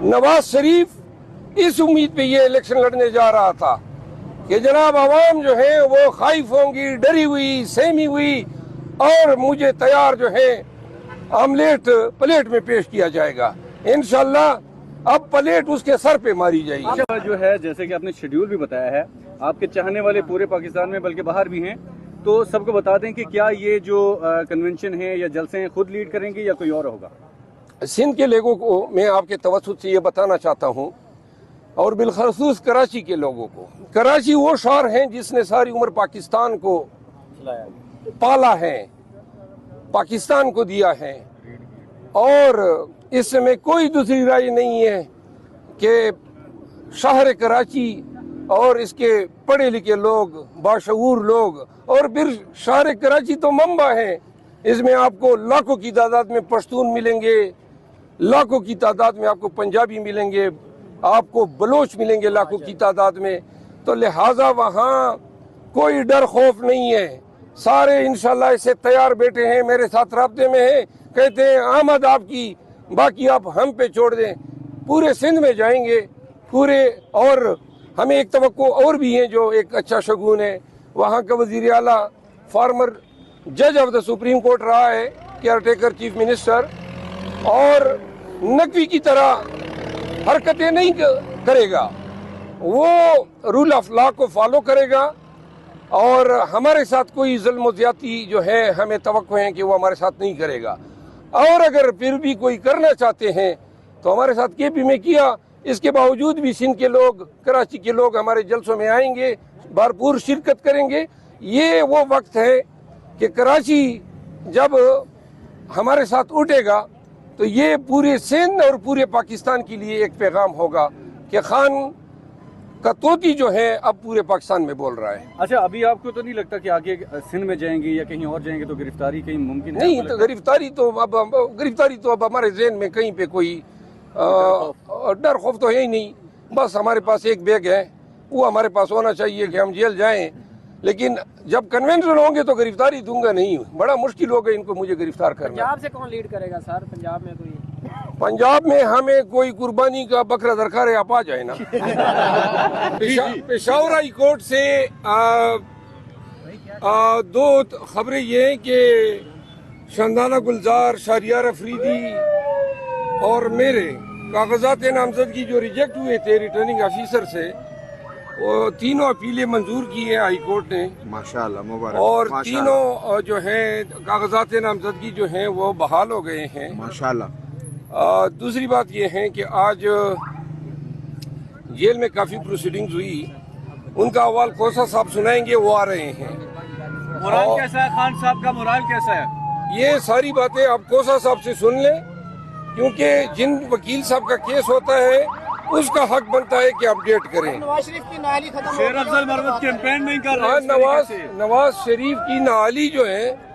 नवाज शरीफ इस उम्मीद पे ये इलेक्शन लड़ने जा रहा था कि जनाब आवाम जो है वो खाइफ होंगी, डरी हुई, सहमी हुई और मुझे तैयार जो है आमलेट प्लेट में पेश किया जाएगा। इंशाल्लाह अब प्लेट उसके सर पे मारी जाएगी। जो है जैसे कि आपने शेड्यूल भी बताया है, आपके चाहने वाले पूरे पाकिस्तान में बल्कि बाहर भी हैं, तो सबको बता दें कि क्या ये जो कन्वेंशन है या जलसे हैं खुद लीड करेंगे या कोई और होगा? सिंध के लोगों को मैं आपके तवज्जुह से ये बताना चाहता हूँ और बिलखसूस कराची के लोगों को, कराची वो शहर है जिसने सारी उम्र पाकिस्तान को पाला है, पाकिस्तान को दिया है और इस समय कोई दूसरी राय नहीं है कि शहर कराची और इसके पढ़े लिखे लोग, बाशऊर लोग और फिर शहर कराची तो मंबा है। इसमें आपको लाखों की तादाद में पश्तून मिलेंगे, लाखों की तादाद में आपको पंजाबी मिलेंगे, आपको बलोच मिलेंगे लाखों की तादाद में। तो लिहाजा वहाँ कोई डर खौफ नहीं है, सारे इंशाल्लाह इससे तैयार बैठे हैं, मेरे साथ राब्ते में हैं, कहते हैं आमद आपकी, बाकी आप हम पे छोड़ दें। पूरे सिंध में जाएंगे पूरे, और हमें एक तवक्को और भी है जो एक अच्छा शगुन है, वहाँ का वज़ीर आला फॉर्मर जज ऑफ द सुप्रीम कोर्ट रहा है, केयर टेकर चीफ मिनिस्टर, और नकवी की तरह हरकतें नहीं करेगा, वो रूल ऑफ लॉ को फॉलो करेगा और हमारे साथ कोई जुल्म व ज़्यादती जो है हमें तवक्को है कि वो हमारे साथ नहीं करेगा। और अगर फिर भी कोई करना चाहते हैं तो हमारे साथ केपी में किया, इसके बावजूद भी सिंध के लोग, कराची के लोग हमारे जलसों में आएंगे, भरपूर शिरकत करेंगे। ये वो वक्त है कि कराची जब हमारे साथ उठेगा तो ये पूरे सिंध और पूरे पाकिस्तान के लिए एक पैगाम होगा कि खान का तोती जो है अब पूरे पाकिस्तान में बोल रहा है। अच्छा, अभी आपको तो नहीं लगता कि आगे सिंध में जाएंगे या कहीं और जाएंगे तो गिरफ्तारी कहीं मुमकिन है? नहीं, तो गिरफ्तारी तो अब हमारे ज़हन में कहीं पे कोई डर खौफ तो है ही नहीं। बस हमारे पास एक बैग है, वो हमारे पास होना चाहिए कि हम जेल जाएं, लेकिन जब कन्वेंशन होंगे तो गिरफ्तारी दूंगा नहीं, बड़ा मुश्किल होगा इनको मुझे गिरफ्तार करना। पंजाब से कौन लीड करेगा सर? पंजाब में कोई, पंजाब में हमें कोई कुर्बानी का बकरा दरकार है, आप आ जाए ना। पेशावर हाई कोर्ट से दो खबरें ये हैं कि शंदाना गुलजार, शहरियार अफरीदी और मेरे कागजात नामजदगी जो रिजेक्ट हुए थे रिटर्निंग ऑफिसर से, वो तीनों अपीलें मंजूर की हैं हाई कोर्ट ने, माशाल्लाह, मुबारक। और तीनों जो है कागजात नामजदगी जो हैं वो बहाल हो गए हैं, माशाल्लाह। दूसरी बात ये है कि आज जेल में काफ़ी प्रोसीडिंग्स हुई, उनका अहवाल खोसा साहब सुनाएंगे, वो आ रहे हैं। मोराल कैसा है खान साहब का, मोराल कैसा है? ये सारी बातें आप खोसा साहब से सुन लें, क्योंकि जिन वकील साहब का केस होता है उसका हक बनता है कि अपडेट करें। नवाज शरीफ की नाली खत्म, शेर अफजल मरवत कैंपेन नहीं कर रहे। नवाज शरीफ की नाली जो है,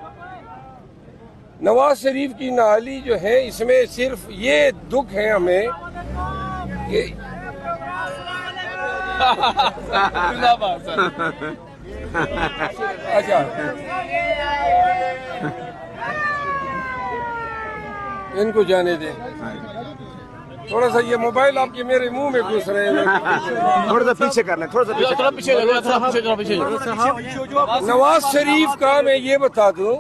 नवाज शरीफ की नाली जो है, इसमें सिर्फ ये दुख है हमें कि अच्छा, इनको जाने दे, थोड़ा सा ये मोबाइल आपके मेरे मुंह में घुस रहे हैं, थोड़ा सा पीछे करना, थोड़ा सा पीछे। नवाज शरीफ का मैं ये बता दूं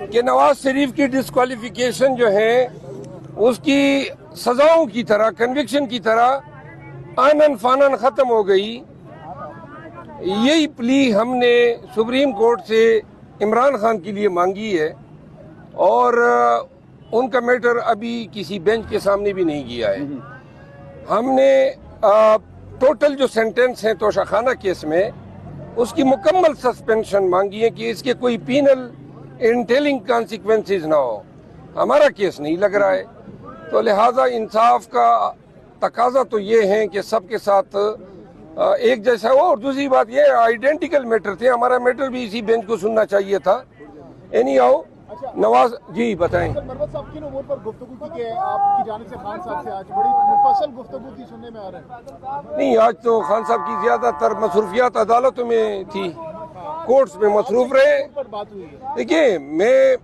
कि नवाज शरीफ की डिस्क्वालिफिकेशन जो है उसकी सजाओं की तरह, कन्विक्शन की तरह आनन फानन ख़त्म हो गई। यही प्ली हमने सुप्रीम कोर्ट से इमरान खान के लिए मांगी है और उनका मैटर अभी किसी बेंच के सामने भी नहीं किया है। हमने टोटल जो सेंटेंस है तोशाखाना केस में, उसकी मुकम्मल सस्पेंशन मांगी है कि इसके कोई पीनल इंटेलिंग कॉन्सिक्वेंसेस ना हो। हमारा केस नहीं लग रहा है, तो लिहाजा इंसाफ का तकाजा तो ये है कि सबके साथ एक जैसा हो। और दूसरी बात ये, आइडेंटिकल मैटर थे, हमारा मैटर भी इसी बेंच को सुनना चाहिए था। एनी आओ नवाज जी बताएं। मरवत साहब किन उमूर पर गुफ्तगू की कि आपकी जानिब से खान साहब से आज बड़ी मुफस्सल गुफ्तगू की सुनने में आ रहा है? नहीं, आज तो खान साहब की ज्यादातर मसरूफियात अदालतों में थी, कोर्ट्स में मसरूफ रहे। देखिए, मैं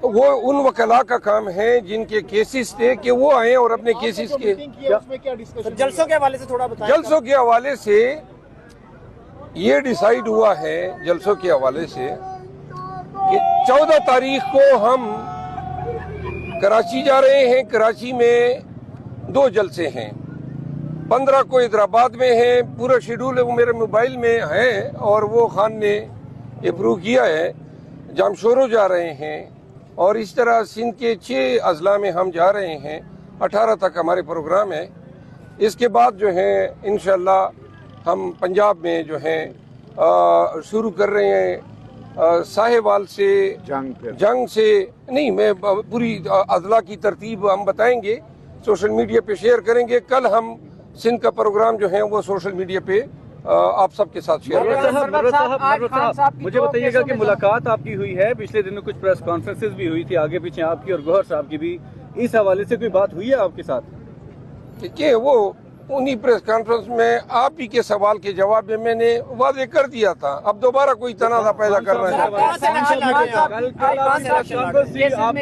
वो उन वकला का काम है जिनके केसेस थे कि वो आए और अपने केसेस के मीटिंग की है, उसमें क्या डिस्कशन जलसों के हवाले से थोड़ा बताएं। जलसों के हवाले से ये डिसाइड हुआ है जलसों के हवाले से कि 14 तारीख को हम कराची जा रहे हैं। कराची में 2 जलसे हैं, 15 को हैदराबाद में है। पूरा शेड्यूल वो मेरे मोबाइल में है और वो खान ने अप्रूव किया है। जामशोरो जा रहे हैं और इस तरह सिंध के 6 अजला में हम जा रहे हैं। 18 तक हमारे प्रोग्राम है। इसके बाद जो है इंशाल्लाह हम पंजाब में जो है शुरू कर रहे हैं साहिवाल से जंग से नहीं, मैं पूरी अजला की तरतीब हम बताएंगे, सोशल मीडिया पे शेयर करेंगे। कल हम सिंध का प्रोग्राम जो है वो सोशल मीडिया पे आप सबके साथ शेयर करेंगे। मरवत साहब, मुझे बताइएगा कि मुलाकात आपकी हुई है, पिछले दिनों कुछ प्रेस कॉन्फ्रेंसेस भी हुई थी आगे पीछे आपकी और गौहर साहब की भी, इस हवाले से कोई बात हुई है आपके साथ? देखिए, वो उन्हीं प्रेस कॉन्फ्रेंस में आप ही के सवाल के जवाब में मैंने वादे कर दिया था। अब दोबारा कोई तनाज़ा पैदा करना है।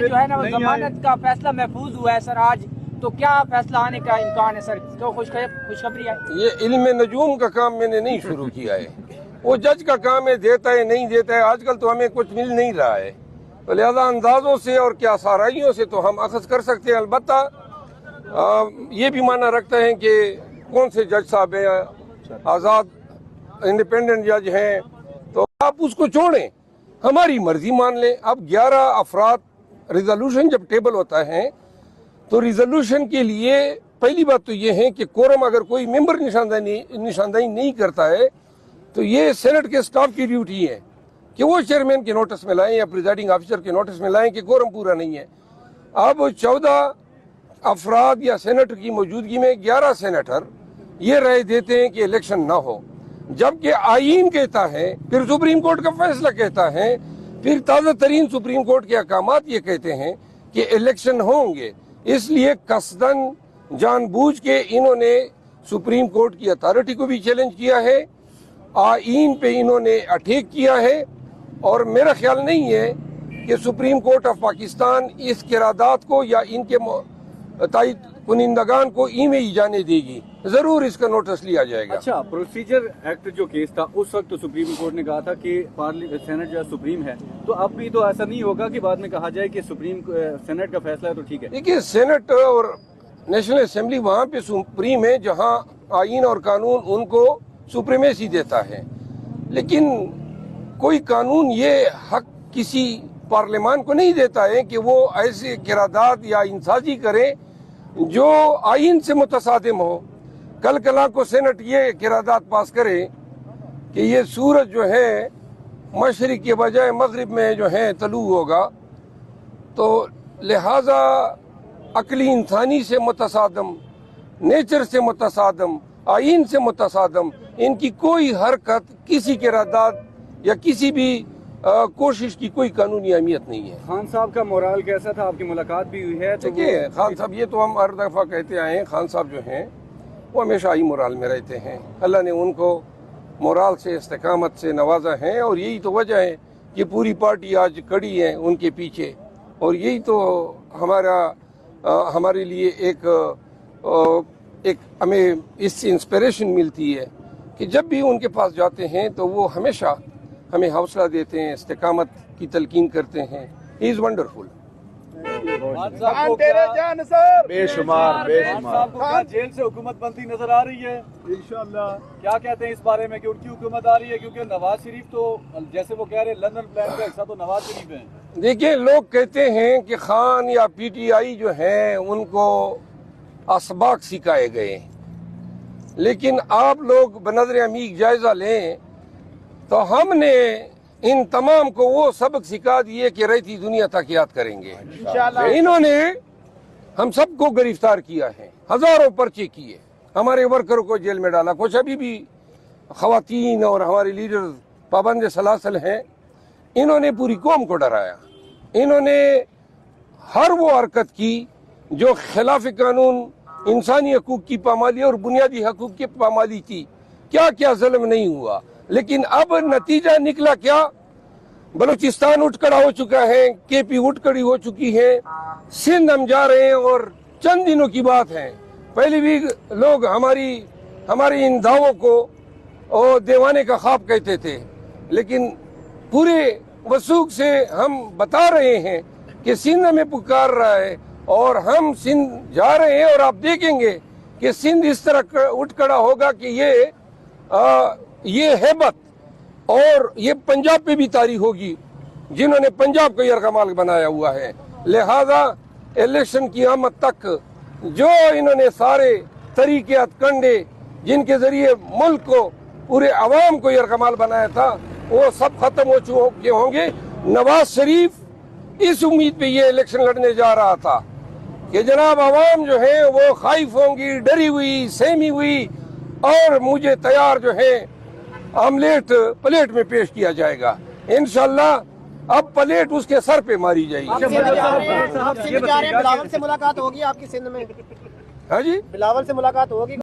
जो है ना वो जमानत का फैसला महफूज हुआ है सर आज, तो क्या फैसला आने का इम्कान है सर? तो खुशखबरी है। ये इल्म नजूम का काम मैंने नहीं शुरू किया है, वो जज का काम है, देता है नहीं देता है। आजकल तो हमें कुछ मिल नहीं रहा है, तो लिहाजा अंदाजों से और क्या साराइयों से तो हम अखज़ कर सकते हैं। अलबत्ता ये भी माना रखता है कि कौन से जज साहब हैं, आज़ाद इंडिपेंडेंट जज हैं, तो आप उसको छोड़ें, हमारी मर्जी मान लें। अब 11 अफराद रिजोल्यूशन जब टेबल होता है तो रिजोल्यूशन के लिए पहली बात तो ये है कि कोरम अगर कोई मेंबर निशानदाही नहीं करता है तो ये सेनेट के स्टाफ की ड्यूटी है कि वो चेयरमैन के नोटिस में लाएं या प्रिजाइडिंग ऑफिसर के नोटिस में लाएं कि कोरम पूरा नहीं है। अब 14 अफराद या सेनेटर की मौजूदगी में 11 सेनेटर ये राय देते हैं कि इलेक्शन ना हो, जबकि आईन कहता है, फिर सुप्रीम कोर्ट का फैसला कहता है, फिर ताज़ा तरीन सुप्रीम कोर्ट के अहकामात ये कहते हैं कि इलेक्शन होंगे। इसलिए कसदन जानबूझ के इन्होंने सुप्रीम कोर्ट की अथॉरिटी को भी चैलेंज किया है, आईन पे इन्होंने अटैक किया है, और मेरा ख्याल नहीं है कि सुप्रीम कोर्ट ऑफ पाकिस्तान इस किरादात को या इनके तायद कुनिंदगान को में ही जाने देगी। जरूर इसका नोटिस लिया जाएगा। अच्छा, प्रोसीजर एक्ट जो केस था उस वक्त तो सुप्रीम कोर्ट ने कहा था कि सेनेट जो सुप्रीम है, तो अब भी तो ऐसा नहीं होगा कि बाद में कहा जाए कि सेनेट का फैसला है तो ठीक है। देखिए, सेनेट और नेशनल असेंबली वहाँ पे सुप्रीम है जहाँ आईन और कानून उनको सुप्रीमेसी देता है, लेकिन कोई कानून ये हक किसी पार्लियामान को नहीं देता है कि वो ऐसे किरादात या इंसाजी करे जो आईन से मुतसादिम हो। कल कला को सेनेट ये किरादात पास करे कि ये सूरज जो है मशरिक के बजाय मगरिब में जो है तलू होगा, तो लिहाजा अकली इंसानी से मुतसादम, नेचर से मुतसादम, आईन से मुतसादम इनकी कोई हरकत, किसी किरादात या किसी भी कोशिश की कोई कानूनी अहमियत नहीं है। खान साहब का मोराल कैसा था? आपकी मुलाकात भी हुई है? देखिए, खान साहब, ये तो हम हर दफ़ा कहते आए हैं, खान साहब जो हैं वो हमेशा ही मोराल में रहते हैं। अल्लाह ने उनको मोराल से, इस्तिकामत से नवाजा है, और यही तो वजह है कि पूरी पार्टी आज खड़ी है उनके पीछे। और यही तो हमारे लिए एक हमें इससे इंस्पिरेशन मिलती है कि जब भी उनके पास जाते हैं तो वो हमेशा हमें हौसला देते हैं, इस्तिकामत की तलकीन करते हैं। He is wonderful. बेशुमार जेल से हुकूमत बनती नजर आ रही है इंशाल्लाह, क्या कहते हैं इस बारे में कि उनकी हुकूमत आ रही है? क्योंकि नवाज शरीफ तो जैसे वो कह रहे हैं लंदन प्लान का हिस्सा तो नवाज शरीफ है। देखिए, लोग कहते हैं कि खान या पीटीआई जो है उनको असबाक सिखाए गए, लेकिन आप लोग बनज़र अमीक जायजा लें तो हमने इन तमाम को वो सबक सिखा दिए कि रहती दुनिया तक याद करेंगे। इन्होंने हम सबको गिरफ्तार किया है, हजारों पर्चे किए, हमारे वर्करों को जेल में डाला। कुछ अभी भी खवातीन और हमारे लीडर पाबंद सलासल हैं। इन्होंने पूरी कौम को डराया। इन्होंने हर वो हरकत की जो खिलाफ कानून, इंसानी हकूक की पामाली और बुनियादी हकूक की पामाली थी। क्या क्या जुल्म नहीं हुआ, लेकिन अब नतीजा निकला क्या? बलूचिस्तान उठ खड़ा हो चुका है, केपी उठ खड़ी हो चुकी है, सिंध हम जा रहे हैं और चंद दिनों की बात है। पहले भी लोग हमारी इन दावों को और दीवाने का ख्वाब कहते थे, लेकिन पूरे वसूख से हम बता रहे हैं कि सिंध हमें पुकार रहा है और हम सिंध जा रहे हैं। और आप देखेंगे कि सिंध इस तरह उठ खड़ा होगा कि ये हैबत और ये पंजाब पे भी तारी होगी, जिन्होंने पंजाब को यरगमाल बनाया हुआ है। लिहाजा इलेक्शन की आमद तक जो इन्होंने सारे तरीके हथकंडे जिनके जरिए मुल्क को, पूरे अवाम को यरगमाल बनाया था, वो सब खत्म हो चुके होंगे। नवाज शरीफ इस उम्मीद पे ये इलेक्शन लड़ने जा रहा था कि जनाब अवाम जो है वो खाइफ होंगी, डरी हुई, सहमी हुई, और मुझे तैयार जो है आमलेट प्लेट में पेश किया जाएगा। इंशाल्लाह अब प्लेट उसके सर पे मारी जाएगी। आप सिंध जा रहे हैं, बिलावल से मुलाकात होगी आपकी सिंध में? हाँ जी, बिलावल से मुलाकात होगी?